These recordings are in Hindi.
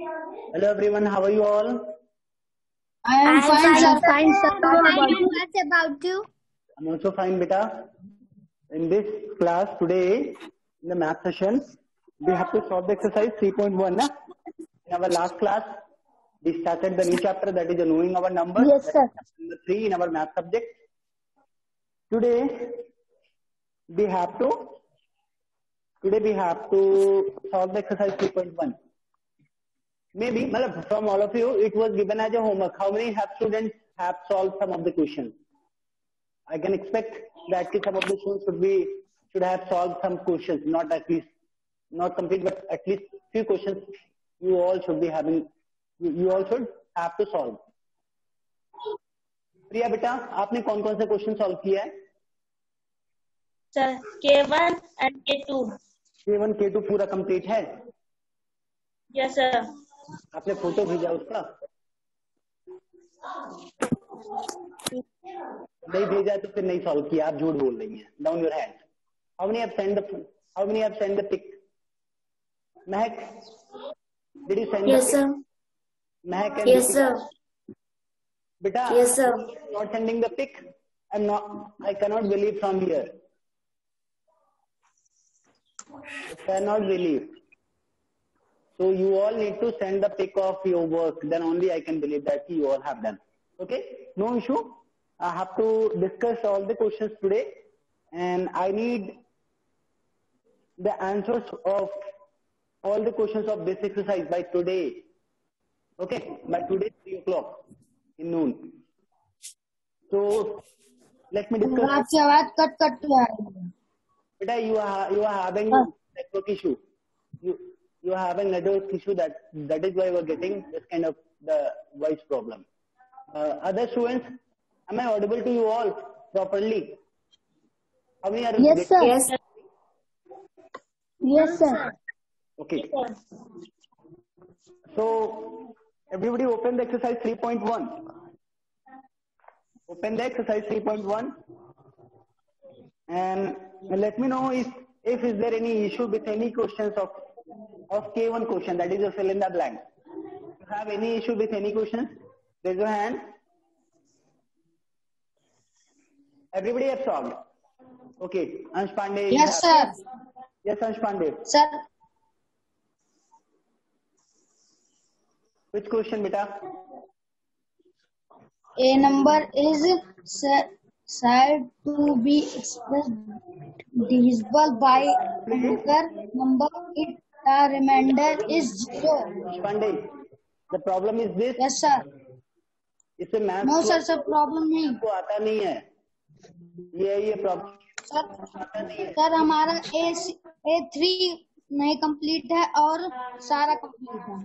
Hello everyone, how are you all? I am fine, sir. Fine, sir. What about you? I'm also fine, beta. In this class today, in the math session, we have to solve the exercise 3.1. In our last class, we started the new chapter, that is knowing our numbers. Yes, sir. Number 3 in our math subject. Today we have to solve the exercise 3.1. Maybe from all of you, it was given as a homework. How many students have solved some of the questions? I can expect that some of the students should have solved some questions, not complete, but at least few questions. You all should be having. You all should have to solve. प्रिया बेटा, आपने कौन-कौन से क्वेश्चन सॉल्व किया है? Sir K1 and K2. K1 K2 पूरा कंप्लीट है? Yes sir. आपने फोटो भेजा उसका? नहीं भेजा तो फिर नहीं सॉल्व किया, आप झूठ बोल रही हैं. Down your hand. How many have sent the pic? Mahak, did you send? Yes, sir. Mahak and Yes, sir. बेटा, Yes, sir. not sending the pic. I cannot believe from here. I cannot believe. So you all need to send the pic of your work. Then only I can believe that you all have done. Okay? No issue. I have to discuss all the questions today, and I need the answers of all the questions of this exercise by today. Okay? By today 3 o'clock in noon. So let me discuss. आपकी आवाज कट के आ रही है. Beta, you are having network issue. You are having network issue, that is why we are getting this kind of the voice problem. Other students, am I audible to you all properly? How many are? Yes, sir. Yes. Yes, sir. Okay. So everybody open the exercise 3.1. Open the exercise 3.1 and let me know if is there any issue with any questions of K1 question, that is a fill in the blank. If you have any issue with any questions, raise your hand. Everybody have solved. Okay. Ansh Pandey. Yes, sir. Yes, Ansh Pandey. Sir. Which question, beta? A number is said to be expressed divisible by another number if the remainder is 0. Pandey, the problem is this. Yes, sir. इससे math No, sir, sir, problem नहीं. को आता नहीं है. ये प्रॉब्लम. सर हमारा A3 नहीं कंप्लीट है और सारा कंप्लीट है.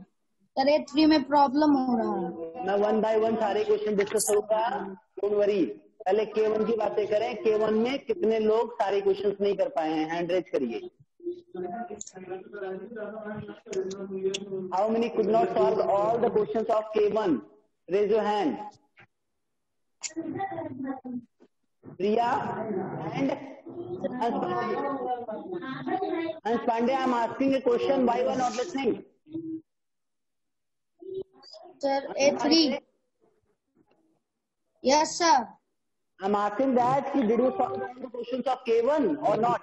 सर A3 में प्रॉब्लम हो रहा है. मैं 1 by 1 सारे क्वेश्चन डिस्कस करूंगा. Don't worry. पहले K1 की बातें करें. K1 में कितने लोग सारे क्वेश्चंस नहीं कर पाए हैं? हैंड रेज करिए. How many could not solve all the questions of K1? Raise your hand. Priya and Ansh Pandey, I am asking a question. Why you are not listening? Sir, A3. Yes, sir. I am asking that, did you solve all the questions of K1 or not?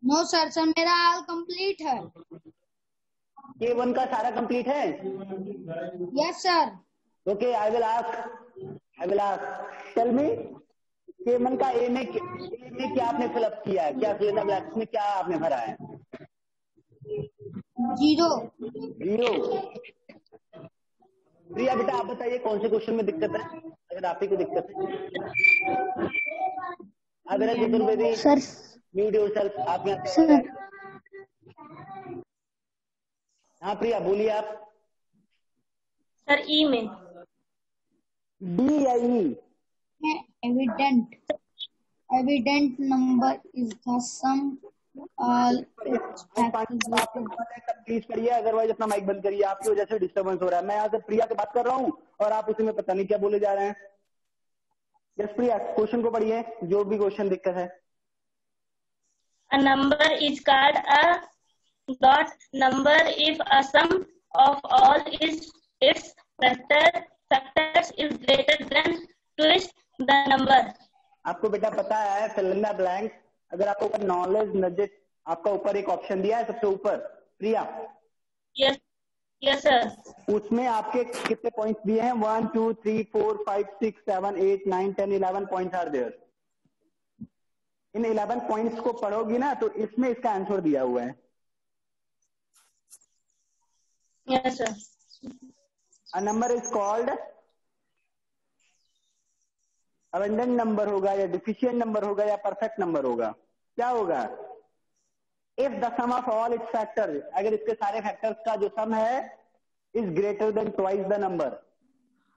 No, sir, sir, मेरा all complete है. K1 का सारा complete है? Yes, sir. Okay, I will ask. Tell me, K1 का A में क्या आपने fill up किया है? क्या fill in the blanks में क्या आपने भरा है? 0. प्रिया बेटा, आप बताइए कौन से क्वेश्चन में दिक्कत है, अगर आप ही को दिक्कत है. अगर चतुर्वेदी, सर, म्यूट योरसेल्फ. आप यहाँ सर. हाँ प्रिया, बोलिए आप. सर ई में. D या E? Evident number is the sum all its factors. Please पढ़िए, अदरवाइज अपना माइक बंद करिए. आपकी वजह से डिस्टर्बेंस हो रहा है. मैं यहाँ से प्रिया से बात कर रहा हूँ और आप उसी में पता नहीं क्या बोले जा रहे हैं. यस प्रिया, क्वेश्चन को पढ़िए, जो भी क्वेश्चन दिक्कत है. A number is called a dot number if a sum of all its factors is greater than twist the number. आपको बेटा पता है fill in the blank, अगर आपको ऊपर नॉलेज नॉलेज आपका ऊपर एक ऑप्शन दिया है सबसे ऊपर प्रिया, यस सर, उसमें आपके कितने पॉइंट्स दिए हैं? 1 2 3 4 5 6 7 8 9 10 11 पॉइंट्स आर देयर. इन 11 पॉइंट्स को पढ़ोगी ना तो इसमें इसका आंसर दिया हुआ है. Yes sir. A number is called abundant number होगा या डिफिशिएंट नंबर होगा या परफेक्ट नंबर होगा? क्या होगा? If the sum of all its factors, अगर इसके सारे फैक्टर्स का जो सम है is greater than twice the number,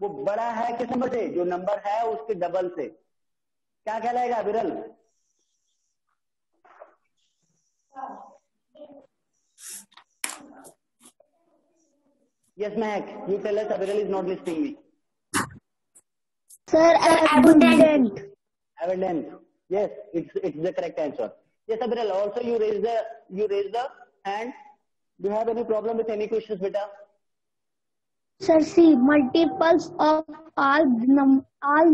वो बड़ा है किस नंबर से? जो नंबर है उसके डबल से. क्या कहलाएगा विरल? Yes Mahak, you tell us. Viral is not listening me. Sir, abundant. Abundant. Yes, it's the correct answer. Yes, Abhiral. Also, you raise the hand. Do you have any problem with any questions, beta? Sir, see, multiples of all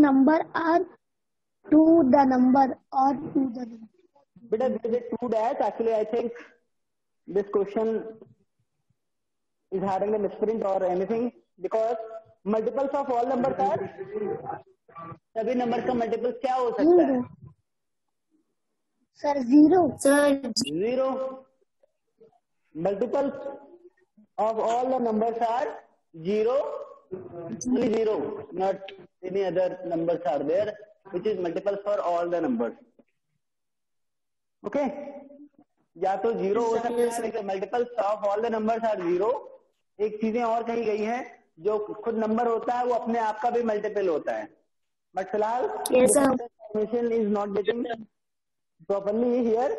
number are to the number or to the number. Beta, there is a 2 dash. Actually, I think this question is having a misprint or anything because multiples of all numbers are, सभी नंबर का मल्टीपल्स क्या हो सकता है? Sir, zero. Sir, Zero. Multiples of all the numbers are zero. Only zero, not any other numbers are there, which is multiples for all the numbers. Okay? या तो जीरो हो सकता है लेकिन multiples of all the numbers are zero. एक चीजें और कही गई है, जो खुद नंबर होता है वो अपने आप का भी मल्टीपल होता है. बट फिलहाल information is not getting properly here,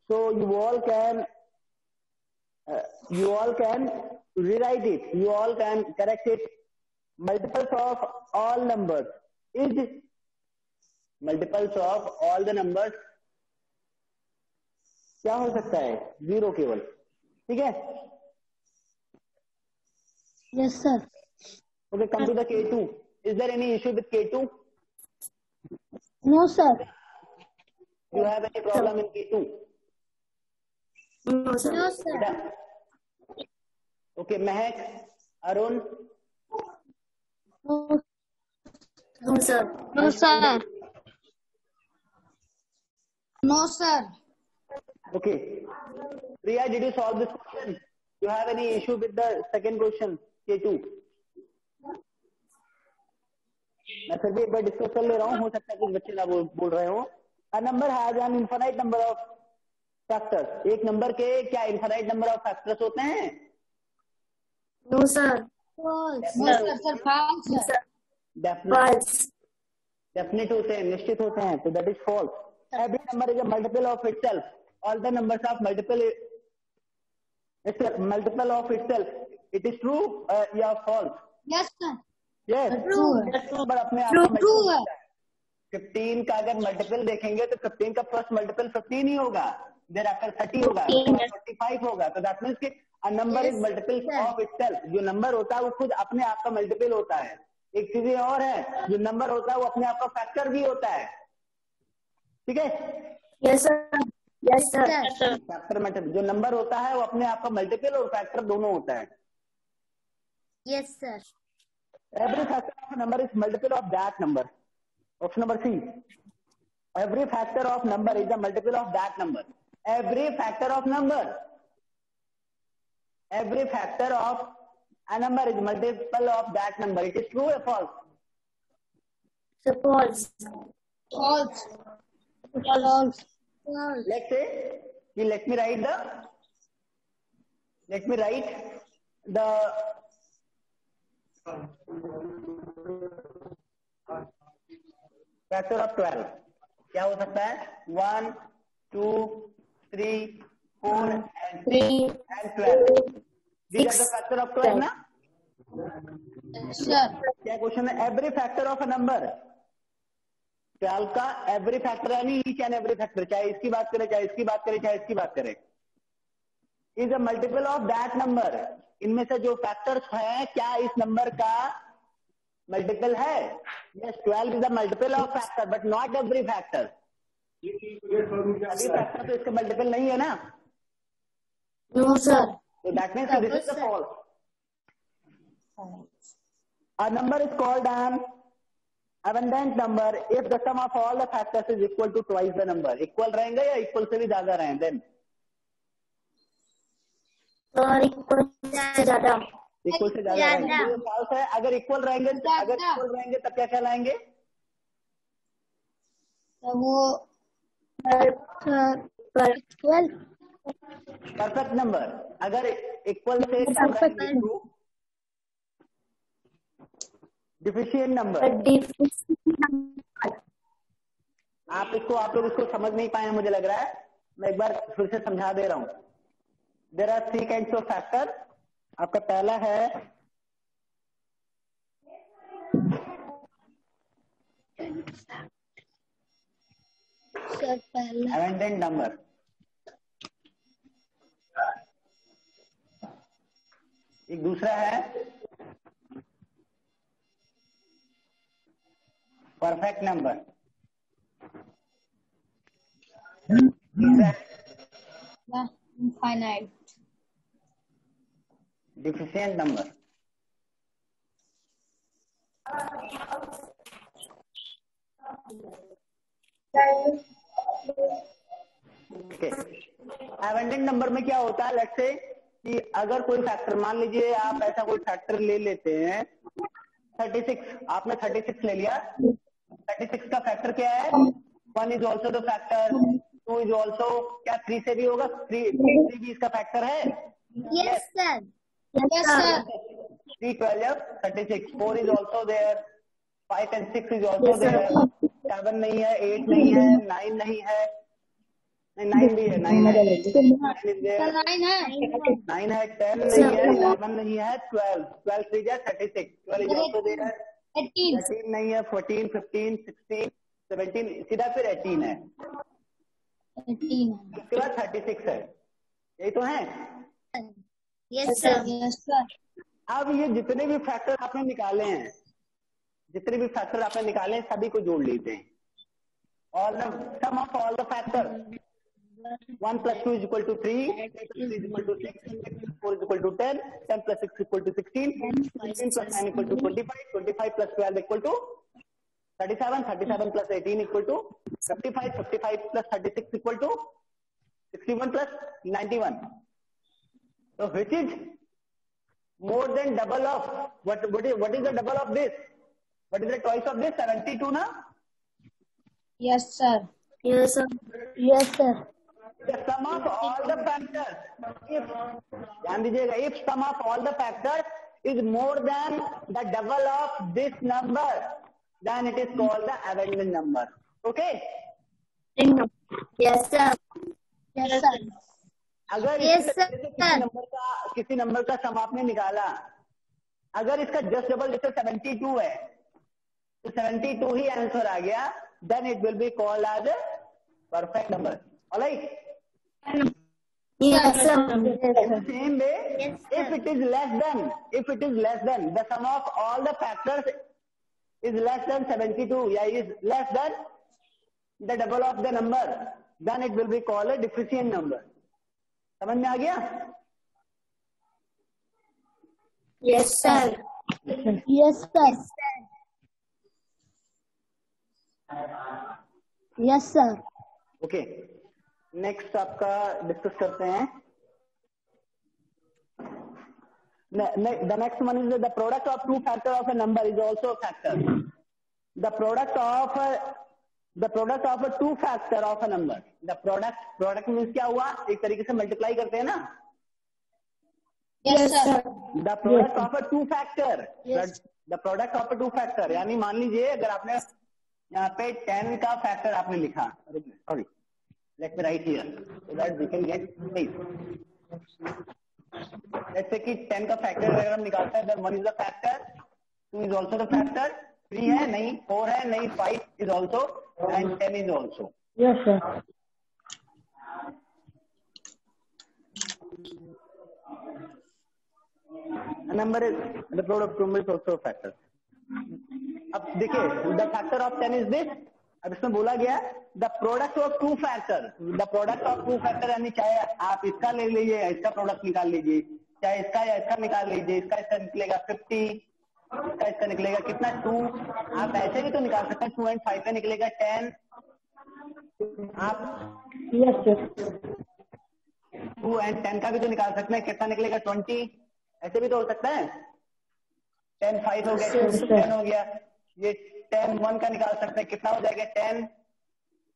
so you all can rewrite it, you all can correct it. Multiples of all numbers is multiples of all the numbers क्या हो सकता है? जीरो केवल. ठीक है? Yes, sir. Okay, come to the K2. Is there any issue with K2? No, sir. Do you have any problem in K2? no sir. No, sir. Beta? Okay, Mehak, Arun. No, No sir. no, sir. No, sir. Okay. Priya, did you solve this question? Do you have any issue with the second question, K2? मैं फिर भी एक बार डिस्कस कर ले रहा हूँ, हो सकता है कुछ बच्चे ना बोल रहे हो. A number has an infinite number of factors. एक नंबर के क्या इनफाइनाइट नंबर ऑफ फैक्टर्स होते हैं? No sir. False. No, sir. Sir, false. Sir. Definite होते हैं, निश्चित होते हैं, तो that is false. Every number is a multiple of itself. All the numbers of multiple of itself. It is true या false? Yes, sir. Yes, True. Number अपने आप True, का true है. 15 का अगर मल्टीपल देखेंगे तो 15 का फर्स्ट मल्टीपल 15 ही होगा, देयर आफ्टर 30 होगा, 45 होगा. तो दैट मींस कि a number is multiple of itself. जो नंबर होता है वो खुद अपने आप का मल्टीपल होता है. एक चीज और है, जो नंबर होता है वो अपने आप का फैक्टर भी होता है. ठीक है? Yes sir. Yes sir. Yes, sir. Factor multiple, जो नंबर होता है वो अपने आप का मल्टीपल और फैक्टर दोनों होता है. Yes, sir. Every factor of a number is multiple of that number. Option number C. Every factor of number is a multiple of that number. Every factor of number. Every factor of a number is multiple of that number. It is true or false? So false. False. False. False. Let's say, let me write the factor of 12. क्या हो सकता है? 1, 2, 3, 4 and 12. These are the factor of 12 ना? Yes, sir. क्या क्वेश्चन है? Every factor of a number. 12 का एवरी फैक्टर यानी ईच एंड एवरी फैक्टर, चाहे इसकी बात करें, चाहे इसकी बात करें, चाहे इसकी बात करें. Is a multiple of that number. इनमें से जो फैक्टर्स है क्या इस नंबर का मल्टीपल है? Yes, 12 is a multiple of factor but not every factor. सभी फैक्टर तो इसके मल्टीपल नहीं है ना। No sir. So that means this is the false. A number is called an abundant number if the sum of all the factors is equal to twice the number. Equal रहेंगे या equal से भी ज्यादा रहें? Then equal से ज्यादा। equal से ज्यादा रहेंगे। ये false है। अगर equal रहेंगे तब क्या कहलाएंगे? तो वो परफेक्ट नंबर। अगर इक्वल से डिफिशिएंट नंबर। आप लोग इसको समझ नहीं पाए मुझे लग रहा है। मैं एक बार फिर से समझा दे रहा हूं। There are 3 kinds of factor. आपका पहला है अबंडेंट नंबर। एक दूसरा है perfect number. Infinite deficient number. Okay, abundant number में क्या होता है? लेट्स से कि अगर कोई फैक्टर, मान लीजिए आप ऐसा कोई फैक्टर ले लेते हैं 36, आपने 36 ले लिया। 36 का फैक्टर क्या है? 1 is also the factor, 2 is also, क्या 3 से भी होगा? 3 भी इसका फैक्टर है? Yes sir. Yes sir. 3, 12, 36, 4 is also there, 5 and 6 is also there, 7 नहीं है, 8 नहीं है, 9 नहीं है, नहीं 9 भी है, 9 है, 9 is there, 9 है, 10 नहीं है, 11 नहीं है, 12 3 is 36, 12 is also there, 13 नहीं है, 14, 15, 16, 17, सीधा फिर 18 है, उसके बाद 36 है। यही तो है। Yes sir. Yes sir. अब ये जितने भी फैक्टर आपने निकाले हैं, सभी को जोड़ लेते हैं। All the sum of all the factor 1 plus 2 is equal to 3, 3 is equal to 6, 4 is equal to 10, 10 plus 6 is equal to 16, 16 plus 9 equal to 25, 25 plus 12 equal to 37, 37 plus 18 equal to 55, 55 plus 36 equal to 61 plus 91. So which is more than double of what is the double of this? What is the twice of this? 72 na? Yes sir. Yes sir. Yes sir. The sum of all the factors, if ध्यान दीजिएगा, if sum of all the factors is more than the double of this number, then it is called the abandoned number. Okay? Yes sir. Yes sir. अगर किसी नंबर का सम आपने निकाला, अगर इसका जस्ट डबल जैसे 72 है तो 72 ही आंसर आ गया, then it will be called as perfect number. Alright? Yes sir. Same way, if it is less than the sum of all the factors is less than 72, या is less than the double of the number, then it will be called a deficient number. समझ में आ गया? Yes sir. Yes sir. Yes sir. Okay, next आपका डिस्कस करते हैं। The next one is the product of two factor of a number is also a factor. The product of a two factor of a number. The product means क्या हुआ? एक तरीके से मल्टीप्लाई करते हैं ना? Yes sir. The product of a two factor. Yes. The product of a two factor, यानी मान लीजिए अगर आपने यहाँ पे 10 का फैक्टर आपने लिखा, sorry, let me write here so that we can get space. Let's say कि 10 का फैक्टर अगर हम निकालते हैं, then 1 is the factor, 2 is also the factor, 3 है नहीं, 4 है नहीं, 5 is also, and 10 is also. Yes sir. number is the product of 2 is also a factor. अब देखिए the factor of 10 is this. अब इसमें बोला गया the product of 2 factor. The product of 2 factor यानी चाहे आप इसका ले लीजिए या इसका प्रोडक्ट निकाल लीजिए, चाहे इसका या इसका निकाल लीजिए, इसका निकलेगा 50, इसका निकलेगा कितना 2. आप ऐसे भी तो निकाल सकते हैं 2 and 5 का निकलेगा 10. आप 2 and 10 का भी तो निकाल सकते हैं, कितना निकलेगा 20. ऐसे भी तो हो सकता है. 10 5 हो गया, 2 10 हो गया. ये 10 1 का निकाल सकते हैं, कितना हो जाएगा 10.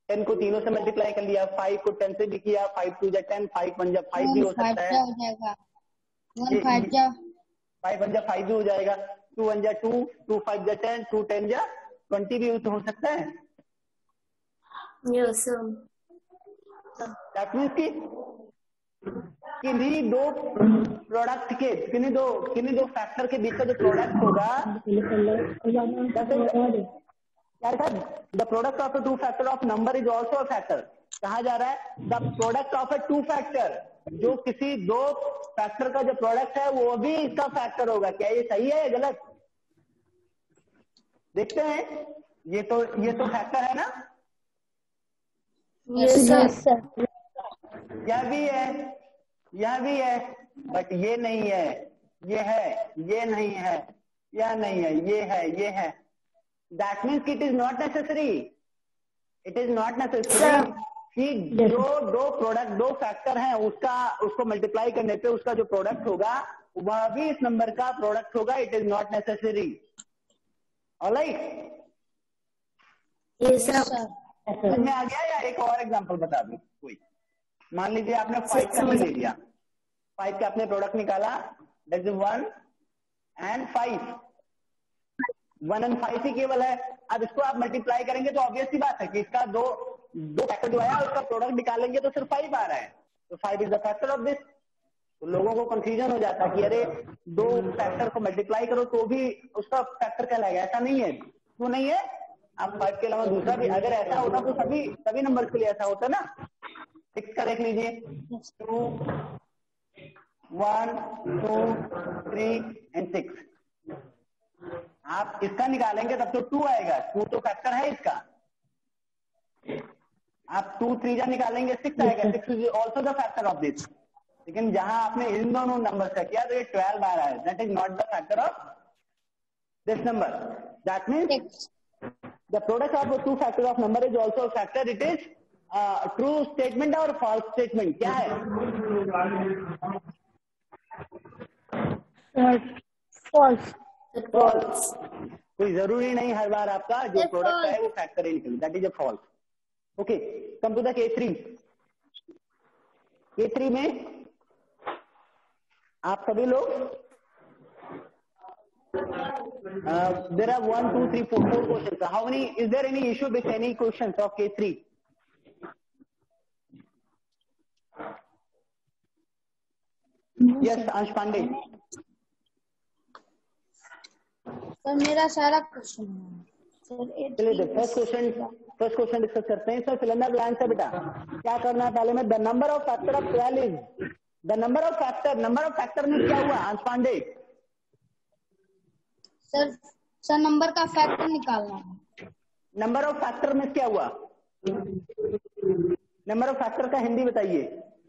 10 को तीनों से मल्टीप्लाई कर लिया, 5 को 10 से भी किया, 5 2 जा 10, 5 1 जा 5 भी हो सकता है. 1 5 जा 5 1 जा 5 भी हो जाएगा. 2 1 जा 2, 2 5 जा 10, 2 10 जा 20 भी तो हो सकता है. Yes, sir. That means कि किन्हीं दो प्रोडक्ट के किन्हीं दो फैक्टर के बीच का जो प्रोडक्ट होगा, the product of a 2 factor of number is also a factor. कहा जा रहा है the product of a 2 factor, जो किसी 2 फैक्टर का जो प्रोडक्ट है वो भी इसका फैक्टर होगा. क्या ये सही है या गलत? देखते हैं. ये तो फैक्टर है ना. Yes, sir. यह भी है, बट ये नहीं है. ये है, ये नहीं है, यह नहीं है, ये है. That means it is not necessary. It is not necessary कि जो 2 प्रोडक्ट 2 फैक्टर हैं उसको मल्टीप्लाई करने पे उसका जो प्रोडक्ट होगा वह भी इस नंबर का प्रोडक्ट होगा. It is not necessary. Alright. Yes, sir. समझ में आ गया? या एक और एग्जांपल बता दूं. कोई मान लीजिए आपने 5 का ले लिया, 5 का आपने प्रोडक्ट निकाला, दैट इज 1 and 5. 1 and 5 ही केवल है. अब इसको आप मल्टीप्लाई करेंगे तो ऑब्वियस सी बात है कि इसका दो फैक्टर जो आया उसका प्रोडक्ट निकालेंगे तो सिर्फ 5 आ रहा है. तो 5 is the factor of this. तो लोगों को कंफ्यूजन हो जाता है कि अरे 2 फैक्टर को मल्टीप्लाई करो तो भी उसका फैक्टर कहलाएगा. ऐसा नहीं है. क्यों नहीं है? आप 5 के अलावा दूसरा भी, अगर ऐसा होता तो सभी नंबर के लिए ऐसा होता ना. 6 का देख लीजिए, 2 1 2 3 and 6. आप इसका निकालेंगे तब तो 2 आएगा. 2 तो फैक्टर है इसका. आप 2 3 जा निकालेंगे 6 आएगा. 6 is also the factor of this. लेकिन जहां आपने इन दोनों नंबर का किया तो ये 12 आ रहा है. That is not the factor of this number. That means the product of the 2 factor of number is also a factor. It is true statement or false statement. क्या है? False. कोई जरूरी नहीं हर बार आपका जो प्रोडक्ट है वो फैक्टर ही निकले. That is a false. Okay, come to the K3. K3 में आप सभी लोग there are 1 2 3 4 questions. How many is there any issue with any questions of K3? Yes, Ansh Pandey. Sir मेरा सारा क्वेश्चन है सर. चलिए फर्स्ट क्वेश्चन डिस्कस करते हैं. सर सिलेंडर ब्लैंक है बेटा. क्या करना है पहले में? The number of factor of 12 is the number of factor में क्या हुआ अंश पांडे? सर नंबर का फैक्टर निकालना है. नंबर ऑफ फैक्टर में क्या हुआ? नंबर ऑफ फैक्टर का हिंदी बताइए,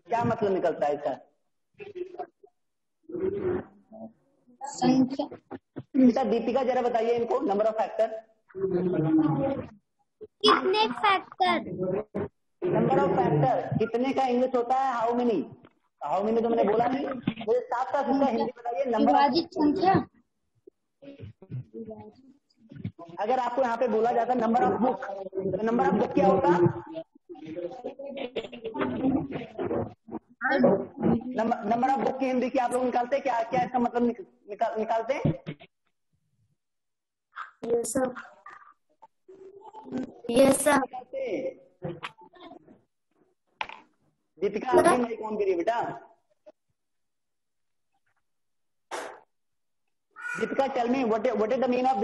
क्या मतलब निकलता है इसका? संख्या. बेटा दीपिका जरा बताइए इनको नंबर ऑफ फैक्टर. कितने फैक्टर? नंबर ऑफ फैक्टर कितने का इंग्लिश होता है? हाउ मेनी तो मैंने बोला नहीं. मुझे साफ साफ इसका हिंदी बताइए. नंबर विभाजित संख्या. अगर आपको यहाँ पे बोला जाता नंबर ऑफ बुक, तो नंबर ऑफ बुक क्या होता? नंबर ऑफ बुक की हिंदी क्या आप लोग निकालते हैं? क्या इसका मतलब निकालते हैं? Yes sir. दीपिका आपकी माइक ऑन करिए बेटा. Deepika tell me what is the mean of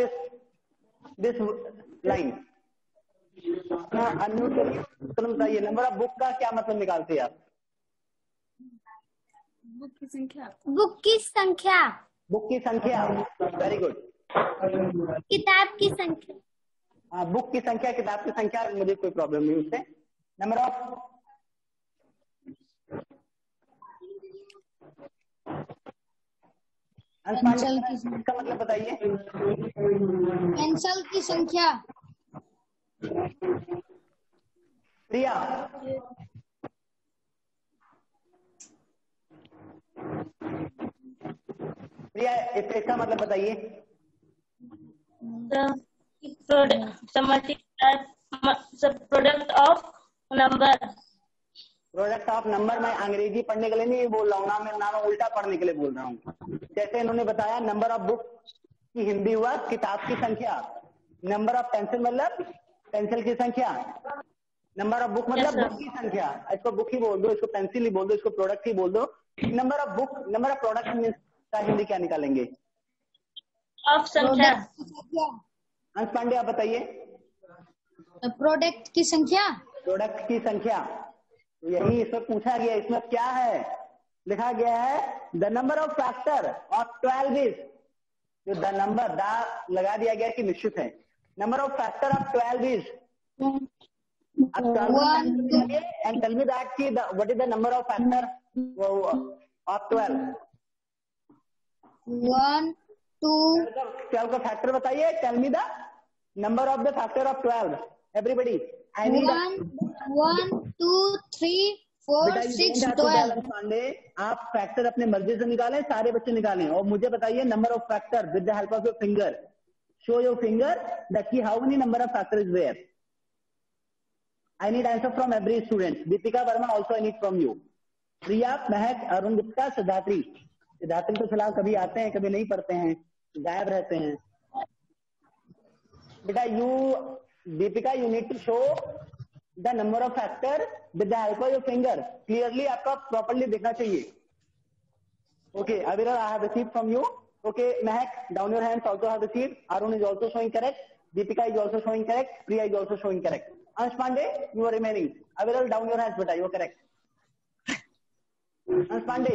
this line. Unmute करिए, बताइए नंबर ऑफ बुक का क्या मतलब निकालते हैं आप? बुक की संख्या. बुक की संख्या, वेरी गुड। किताब की संख्या। हाँ, बुक की संख्या, किताब की संख्या, मुझे कोई प्रॉब्लम नहीं उससे। नंबर ऑफ पेंसिल की इसका मतलब बताइए। पेंसिल की संख्या। प्रिया, प्रिया इसका मतलब बताइए। Product of number. Product of number मैं अंग्रेजी पढ़ने के लिए नहीं बोल रहा हूँ ना, मैं उल्टा पढ़ने के लिए बोल रहा हूँ। जैसे इन्होंने बताया नंबर ऑफ बुक की हिंदी हुआ किताब की संख्या, नंबर ऑफ पेंसिल मतलब पेंसिल की संख्या, नंबर ऑफ बुक मतलब बुक की संख्या। इसको बुक ही बोल दो, इसको पेंसिल ही बोल दो, इसको प्रोडक्ट ही बोल दो। Number of book, number of product का हिंदी क्या निकालेंगे? ऑफ संख्या। अंश पांडे आप बताइए। प्रोडक्ट की संख्या। प्रोडक्ट की संख्या, तो यही इसमें पूछा गया। इसमें क्या है लिखा गया है? The number of factor of 12 is, जो द नंबर दा लगा दिया गया कि निश्चित है। Number of factor of 12 is, and tell me that ki what is the number of factor of 12? 1 2 12 का फैक्टर बताइए। Tell me the number of the factor of 12 everybody. 1 2 3 4 6 12। Pandey आप फैक्टर अपने मर्जी से निकालें, सारे बच्चे निकालें और मुझे बताइए number of factor with the help of your finger. Show your finger that की how many number of factor is there. I need answer from every student. Deepika Verma also I need from you. Priya, Mahek, Arun Gupta, Siddharthi. सिद्धार्थी तो फिलहाल कभी आते हैं कभी नहीं पढ़ते हैं, गायब रहते हैं। बेटा Deepika you need to show the number of factor with the help of your finger. Clearly आपका प्रॉपरली दिखना चाहिए। Okay, Aviral, I have received from you. Okay, Mahek, down your hands, also have received. Arun is also showing correct. Deepika is also showing correct. Priya is also showing correct. Ansh Pandey, you are remaining. Aviral, down your hands, beta. You are correct. Ansh Pandey.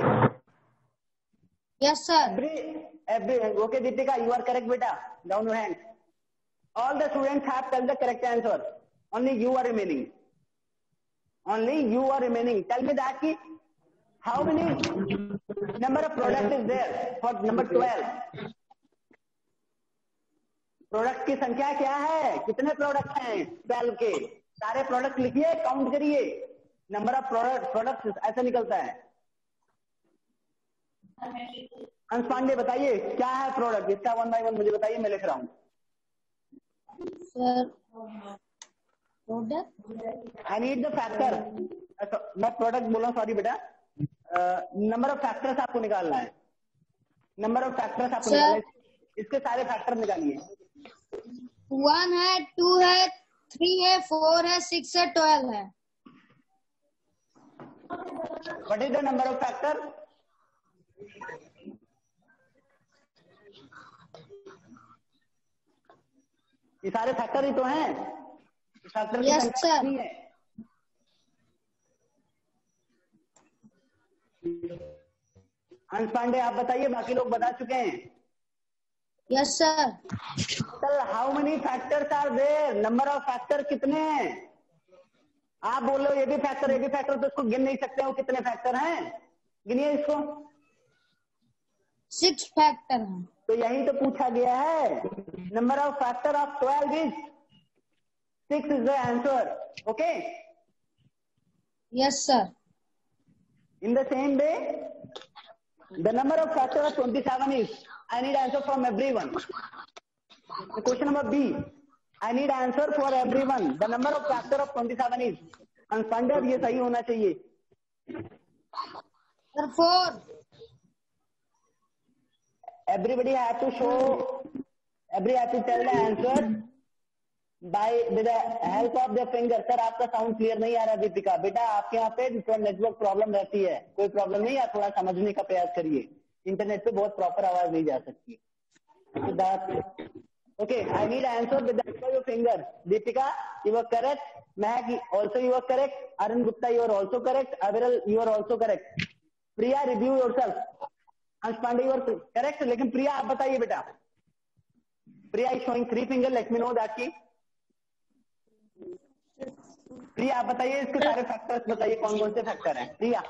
Yes, sir. Every. Okay, Deepika, you are correct, beta. Down your hands. All the students have tell the correct answer. Only you are remaining. Only you are remaining. Tell me that ki how many number of product is there for number 12? Product की संख्या क्या है? कितने प्रोडक्ट हैं 12 के? सारे प्रोडक्ट लिखिए, काउंट करिए। नंबर ऑफ प्रोडक्ट ऐसा निकलता है। अंश पांडे बताइए क्या है प्रोडक्ट? इसका 1 by 1 मुझे बताइए, मैं लिख रहा हूँ। Sir product, I need the factor. मैं प्रोडक्ट बोल रहा हूँ, सॉरी बेटा। नंबर ऑफ फैक्टर्स आपको निकालना है। नंबर ऑफ फैक्टर्स आपको निकालना है। इसके सारे फैक्टर निकालिए। 1 है, 2 है, 3 है, 4 है, 6 है, 12 है। What is the number of factor? ये सारे फैक्टर ही तो हैं। फैक्टर की संख्या नहीं है। अंश पांडे आप बताइए, बाकी लोग बता चुके हैं। Yes sir. Sir how many factors are there? Number of factor कितने हैं? आप बोलो ये भी फैक्टर तो इसको गिन नहीं सकते हो, कितने फैक्टर हैं? गिनिए इसको। 6 फैक्टर हैं। तो यही तो पूछा गया है। Number of factor of 12 is 6 is the answer. Okay, yes sir. In the same way the number of factor of 27 is, I need answer from everyone. The question number B. I need answer for everyone. The number of factor of 27 is. And Sunday अब ये सही होना चाहिए। Sir 4. Everybody have to show. Everybody have to tell the answer by with the help of the finger. Sir आपका साउंड क्लियर नहीं आ रहा दीपिका। बेटा आपके यहाँ पे नेटवर्क प्रॉब्लम रहती है। कोई प्रॉब्लम नहीं, आप थोड़ा समझने का प्रयास करिए। इंटरनेट पे बहुत प्रॉपर आवाज नहीं जा सकती। Okay, I need answer with your finger. Deepika you are correct, Mehak also you are correct, Arun Gupta you are also correct, Aviral you are also correct. Priya review yourself. Ansh Pandey you are correct, लेकिन प्रिया आप बताइए बेटा, Priya is showing 3 finger, let me know that की। प्रिया आप बताइए इसके सारे फैक्टर्स बताइए, कौन कौन से फैक्टर हैं प्रिया।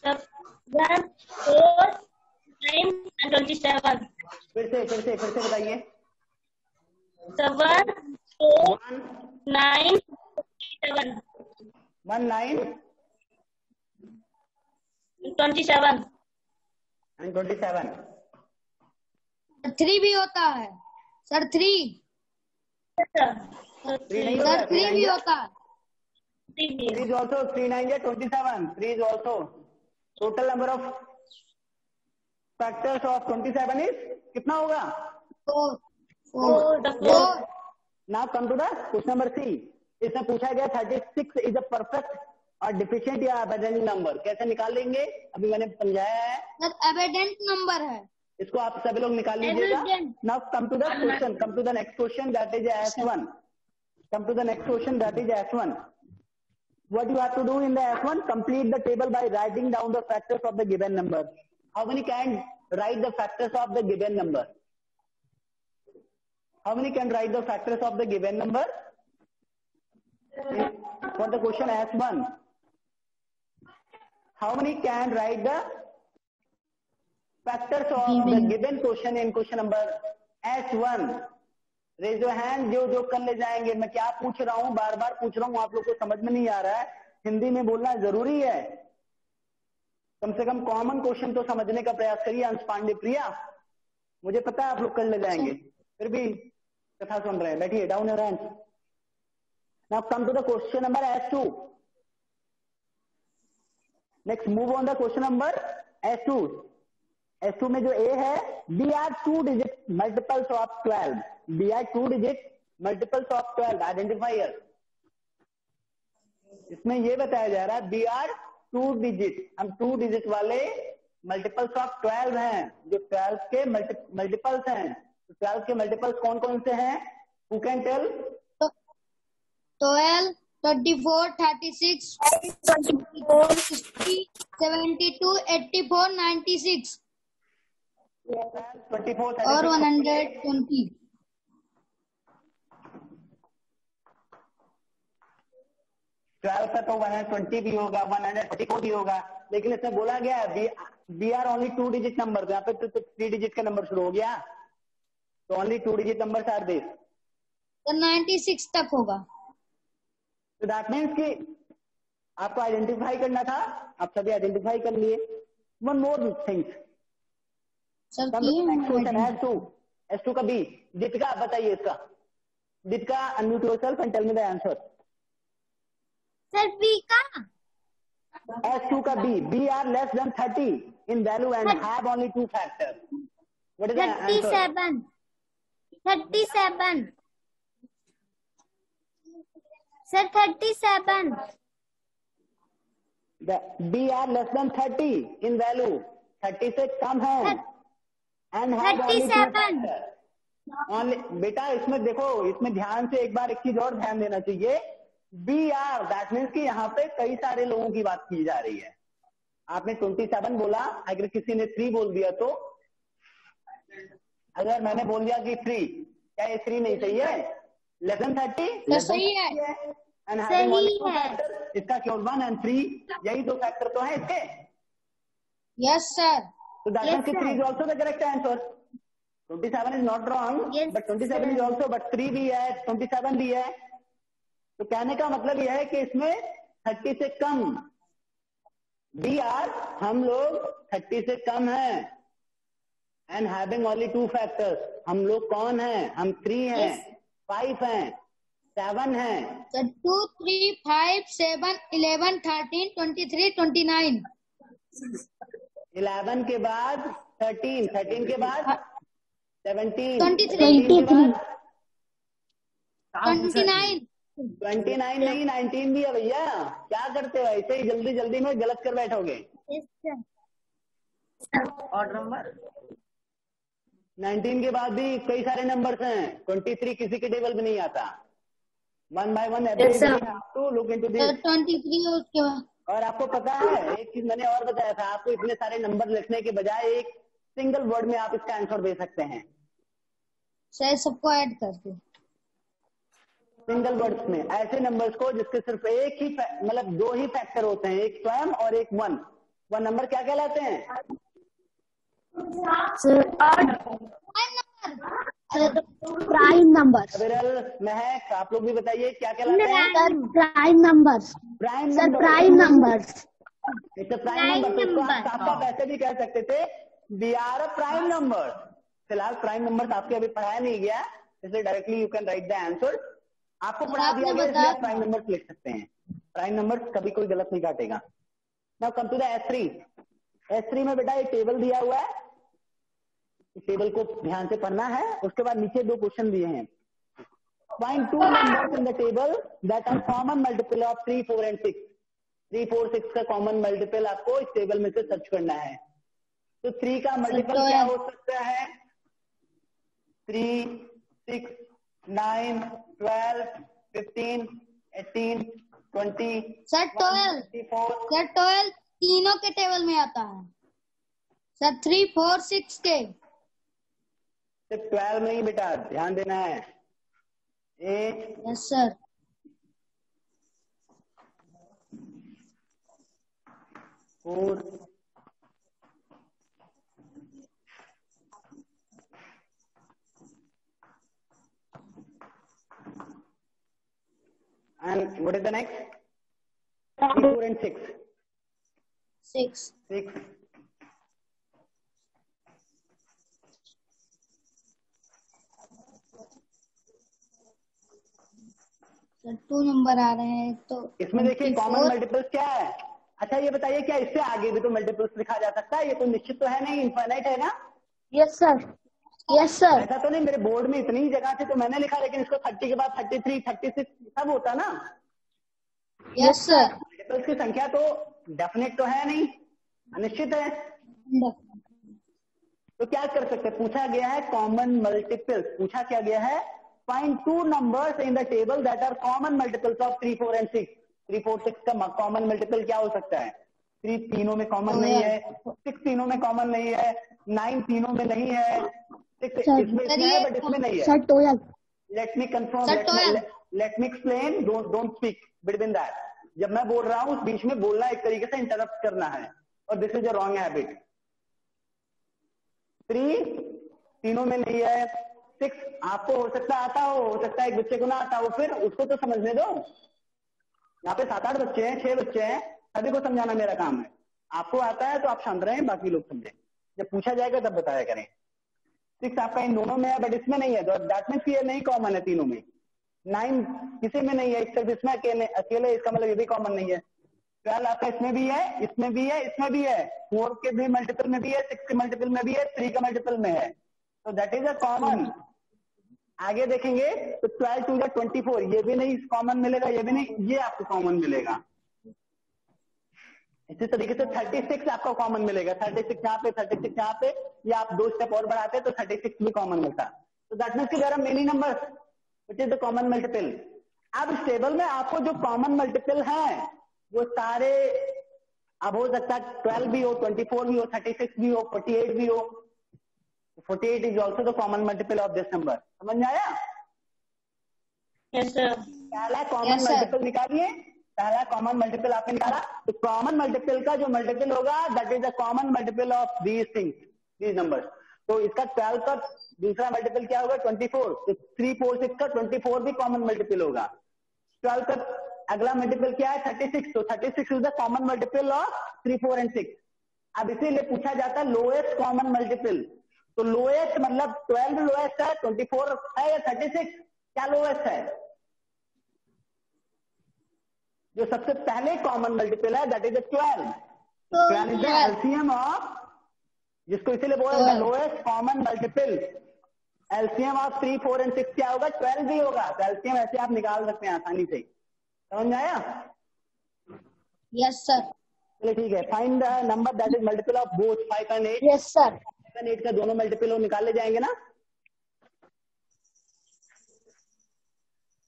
1, 4, 9 and 27। फिर से बताइए। 7, 4, 9, 27। 1, 9 27 and 27। 3 भी होता है सर, 3 नहीं सर, 3 भी होता है। 3 is also 3 9 is 27। 3 is also total number of factors of 27 is कितना होगा? 4। Now come to the question number C। इसमें पूछा गया 36 is a perfect और डिफिशिएंट या अबेंडेंट नंबर, कैसे निकाल लेंगे? अभी मैंने समझाया है सर, अबेंडेंट नंबर है। इसको आप सभी लोग निकाल लीजिएगा। Now come to the question, come to the next question that is S1। Come to the next question that is S1। What you have to do in the S1? Complete the table by writing down the factors of the given number. How many can write the factors of the given number? How many can write the factors of the given number? For the question S1, how many can write the factors of the given question in question number S1? Raise your hand जो कर ले जाएंगे। मैं क्या पूछ रहा हूँ, बार बार पूछ रहा हूँ, आप लोग को समझ में नहीं आ रहा है, हिंदी में बोलना जरूरी है। कम से कम कॉमन क्वेश्चन तो समझने का प्रयास करिए। अंश पांडे, प्रिया, मुझे पता है आप लोग कर ले जाएंगे, फिर भी कथा सुन रहे हैं, बैठिए, down your hands. Now come to the question number S2। Next move on the question number S2। S2 में जो A है, B are 2 digit multiples of 12। B are 2 digit multiples of 12। Identifier इसमें ये बताया जा रहा है B are 2 digit, हम 2 डिजिट वाले मल्टीपल्स ऑफ 12 हैं, जो 12 के मल्टीपल्स हैं। तो 12 के मल्टीपल्स कौन कौन से हैं? Who can tell? 12, 24, 36, 24, 60, 72, 84, 96 24, और 120। 12 का तो 120 भी होगा, 144 भी होगा, लेकिन इसमें बोला गया है be are only 2 digit number. यहाँ पे तो 3 डिजिट का नंबर शुरू हो गया, तो only 2 digit number are this, तो 96 तक होगा। तो दैट मीन्स कि आपको आइडेंटिफाई करना था, आप सभी आइडेंटिफाई कर लिए। वन मोर थिंग्स, S2 का बी। दीपिका आप बताइए इसका। Deepika, unmute yourself and tell me the answer. Sir B का S2 का B are less than 30 in value and have only 2 factors. What is the answer? 37 sir 37। The B are less than 30 in value, 30 से कम है and have only 2 factors. Only बेटा इसमें देखो, इसमें ध्यान से एक बार एक चीज और ध्यान देना चाहिए। बी आर दैट मीन्स कि यहाँ पे कई सारे लोगों की बात की जा रही है। आपने 27 बोला, अगर किसी ने 3 बोल दिया तो, अगर मैंने बोल दिया कि 3, क्या ये 3 नहीं सही है? लेस देन 30 सही है, सही है। इसका केवल 1 और 3 यही 2 फैक्टर तो है इसके। Yes sir. तो that means 3 is also the correct answer. 27 is not wrong, but 27 is also, but 3 भी है, 27 भी है। तो कहने का मतलब यह है कि इसमें 30 से कम बी आर, हम लोग 30 से कम हैं एंड हैविंग ओनली 2 फैक्टर्स। हम लोग कौन हैं? हम 3 हैं, 5 हैं, 7 हैं। 2, 3, 5, 7, 11, 13, 23, 29। 11 के बाद 13, 13 के बाद 17, 23 के बाद 29 29 नहीं, 19 भी है भैया। क्या करते हो ऐसे ही जल्दी जल्दी में गलत कर बैठोगे। ऑर्डर नंबर 19 के बाद भी कई सारे नंबर्स हैं, 23 किसी के टेबल में नहीं आता। 1 by 1 everybody have to look into this। 23 उसके बाद और आपको पता है एक चीज मैंने और बताया था आपको, इतने सारे नंबर लिखने के बजाय एक सिंगल वर्ड में आप इसका आंसर दे सकते हैं। सर सबको ऐड करके सिंगल वर्ड्स में ऐसे नंबर्स को जिसके सिर्फ एक ही मतलब दो ही फैक्टर होते हैं, एक स्वयं और एक वन। वह नंबर क्या कहलाते हैं? Prime number. विरल, महक, आप लोग भी बताइए क्या कहलाते हैं? Prime number. Prime sir number. Prime number. Prime number तो उसको आप साफ ऐसे भी कह सकते थे, we are a prime number. फिलहाल प्राइम नंबर आपके अभी पढ़ाया नहीं गया, इसलिए directly you can write the answer. आपको पढ़ा दिया गया इसलिए आप प्राइम नंबर लिख सकते हैं। प्राइम नंबर कभी कोई गलत नहीं काटेगा। Now come to the S3। S3 में बेटा एक टेबल दिया हुआ है, इस टेबल को ध्यान से पढ़ना है। उसके बाद नीचे दो क्वेश्चन दिए हैं। Find two numbers in the table that are common multiple of 3, 4 and 6। 3, 4, 6 का कॉमन मल्टीपल आपको इस टेबल में से सर्च करना है। तो 3 का मल्टीपल क्या हो सकता है? 3, 6, 9, 12, 15, 18, 20, सर 12। 24। सर 12 तीनों के टेबल में आता है सर, 3, 4, 6 के। सिर्फ 12 में ही बेटा ध्यान देना है। 8, yes sir. 4, and what is the next? 3, 4 and 6. 6। 6. Sir 2 number आ रहे हैं तो इसमें देखिए कॉमन मल्टीपल्स क्या है। अच्छा ये बताइए क्या इससे आगे भी तो मल्टीपल्स लिखा जा सकता है? ये तो निश्चित तो है नहीं, इनफाइनाइट है ना? Yes sir. Yes sir. ऐसा तो नहीं मेरे बोर्ड में इतनी ही जगह थी तो मैंने लिखा, लेकिन इसको 30 के बाद 33, 36 सब होता ना। Yes sir. मल्टीपल्स की संख्या तो डेफिनेट तो है नहीं, अनिश्चित है। तो क्या कर सकते हैं? पूछा गया है कॉमन मल्टीपल्स। पूछा क्या गया है? Find two numbers in the table that are common multiples of 3, 4 and 6। 3, 4, 6 का कॉमन मल्टीपल क्या हो सकता है? 3 तीनों में कॉमन नहीं है, 6 तीनों में कॉमन नहीं है, 9 तीनों में नहीं है, 6 इसमें है बट इसमें नहीं है। Sir 12। Let me confirm, let me explain, don't speak between that. जब मैं बोल रहा हूँ उस बीच में बोलना, एक तरीके से इंटरप्ट करना है, और this is a wrong habit. 3 तीनों में नहीं है, 6 आपको हो सकता आता हो सकता है एक बच्चे को ना आता हो, फिर उसको तो समझने दो। यहाँ पे 7-8 बच्चे हैं, 6 बच्चे हैं, सभी को समझाना मेरा काम है। आपको आता है तो आप शांत रहें, बाकी लोग समझें। जब पूछा जाएगा तब बताया करें। 6 आपका इन दोनों में है बट इसमें नहीं है, तो दैट मींस ये नहीं कॉमन है तीनों में। 9 किसी में नहीं है, सिर्फ इसमें अकेले, इसका मतलब ये भी कॉमन नहीं है। 12 आपका इसमें भी है, इसमें भी है, इसमें भी है, 4 के भी मल्टीपल में भी है, 6 के मल्टीपल में भी है, 3 का मल्टीपल में है, तो दैट इज अ कॉमन। आगे देखेंगे तो 12 2 जा 24, ये भी नहीं कॉमन मिलेगा, ये भी नहीं, ये आपको कॉमन मिलेगा। इसी तरीके से 36 आपको कॉमन मिलेगा, 36 यहाँ पे, 36 यहाँ पे, या आप 2 स्टेप और बढ़ाते तो 36 भी कॉमन मिलता। तो दैट मींस कि there are many numbers which is the common multiple. अब इस टेबल में आपको जो कॉमन मल्टीपल है वो सारे, अब हो सकता है 12 भी हो, 24 भी हो, 36 भी हो, 48 भी हो। 48 is also the common multiple of this number. समझ में आया? Yes sir. पहला कॉमन मल्टीपल निकालिए, पहला कॉमन मल्टीपल आपने निकाला, तो कॉमन मल्टीपल का जो मल्टीपल होगा that is the common multiple of these things, these numbers. तो इसका 12 का दूसरा मल्टीपल क्या होगा? 24। तो 3, 4, 6 का 24 भी कॉमन मल्टीपल होगा। 12 का अगला मल्टीपल क्या है? 36। तो 36 is the common multiple of 3, 4 and 6। अब इसीलिए पूछा जाता है लोएस्ट कॉमन मल्टीपल। तो लोएस्ट मतलब 12 लोएस्ट है, 24 है या 36? क्या लोएस्ट है? जो सबसे पहले कॉमन मल्टीपल है that is 12। 12 is the LCM of, जिसको इसीलिए बोला lowest common multiple. LCM of 3, 4 and 6 क्या होगा? 12 भी होगा। तो एलसीएम ऐसे आप निकाल सकते हैं आसानी से। समझ में आया? Yes sir. चलिए ठीक है। Find the number that is multiple of both 5 and 8। Yes sir. 5 and 8 का दोनों मल्टीपल हो निकाले जाएंगे ना?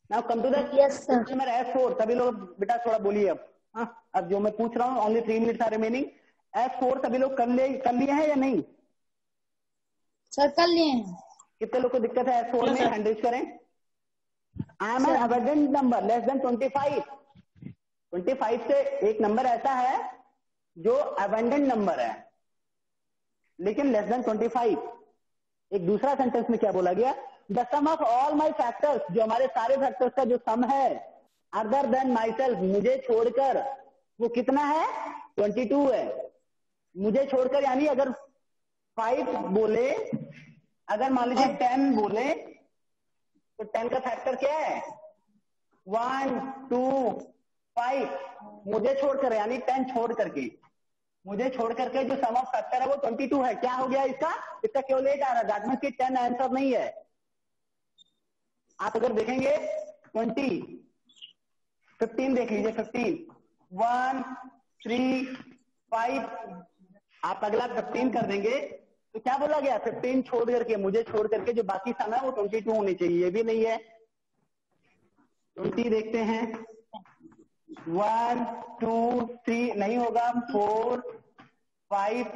Now come to the yes sir. Number S4। सभी लोग बेटा थोड़ा बोलिए अब। हाँ, अब जो मैं पूछ रहा हूँ, only 3 minutes are remaining. S4 सभी लोग कर लिए हैं या नहीं? सर कर लिए हैं। कितने लोग को दिक्कत है S4 में? हैंड रेज करें। I am an abundant number less than 25। 25 से एक नंबर ऐसा है जो अबेंडेंट नंबर है लेकिन लेस देन 25। एक दूसरा सेंटेंस में क्या बोला गया? The sum of all my factors, जो हमारे सारे फैक्टर्स का जो सम है, अदर देन माई सेल्फ, मुझे छोड़कर, वो कितना है? 22 है। मुझे छोड़कर यानी अगर 5 बोले, अगर मान लीजिए 10 बोले तो 10 का फैक्टर क्या है? 1 2 5। मुझे छोड़कर यानी 10 छोड़ करके, मुझे छोड़ करके जो सम ऑफ फैक्टर है वो 22 है। क्या हो गया इसका? इसका केवल 8 आ रहा है, दैट मींस कि 10 आंसर नहीं है। आप अगर देखेंगे 20, 15 देख लीजिए, 15 1 3 5, आप अगला 15 कर देंगे तो क्या बोला गया? 15 छोड़ करके, मुझे छोड़ करके जो बाकी सम है वो 22 होनी चाहिए, ये भी नहीं है। 20 देखते हैं, 1 2 3 नहीं होगा, 4 5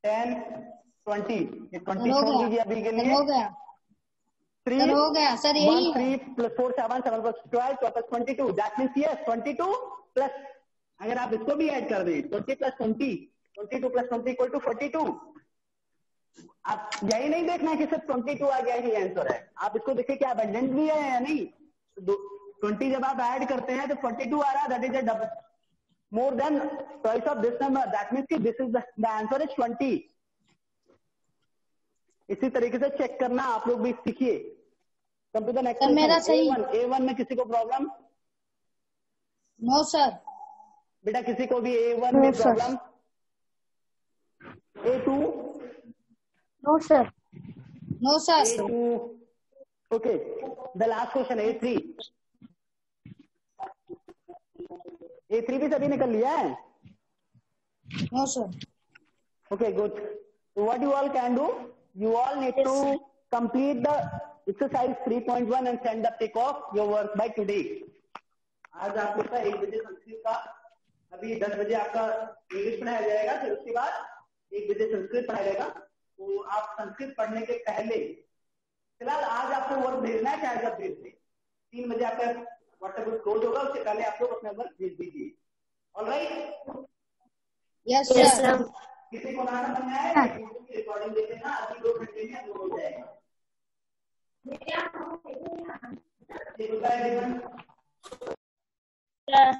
10 20, ये 20 छोड़ दीजिए अभी के लिए। हो गया 3 हो गया सर, यही 1 3 + 4 7 7 + 12 12 + 22, दैट मींस यस 22 प्लस, अगर आप इसको भी ऐड कर दें 20 + 20, 22 + 20 = 42। आप यही नहीं देखना है कि सिर्फ 22 आ गया ही आंसर है, आप इसको देखिए कि अबंडेंट भी है या नहीं। 20 जब आप ऐड करते हैं तो 42 आ रहा है, that is a double more than twice of this number, that means कि this is the answer is 20। इसी तरीके से चेक करना आप लोग भी सीखिए। कंप्यूटर नेक्स्ट मेरा सही। A1 में किसी को प्रॉब्लम? No sir. बेटा किसी को भी A1 में problem? A2? No sir. No sir. A2, okay. The last question A3। A3 भी सभी ने कर लिया है? नो सर। Okay, good. So what you all can do, you all need to complete the exercise 3.1 and send the pic of your work by today. आज आप लोग का 1 बजे संस्कृत का, अभी 10 बजे आपका इंग्लिश पढ़ाया जाएगा, फिर उसके बाद 1 बजे संस्कृत पढ़ाया जाएगा। तो आप संस्कृत पढ़ने के पहले फिलहाल आज आपको वर्क भेजना है, चाहे जब भेज दें। 3 बजे आपका व्हाट्सएप ग्रुप क्लोज होगा, उससे पहले आप लोग अपना वर्क भेज दीजिए। ऑलराइट? Yes sir. किसी को बनाना बनना है, रिकॉर्डिंग देते हैं ना, अभी 2 घंटे में वो हो जाएगा। Yes.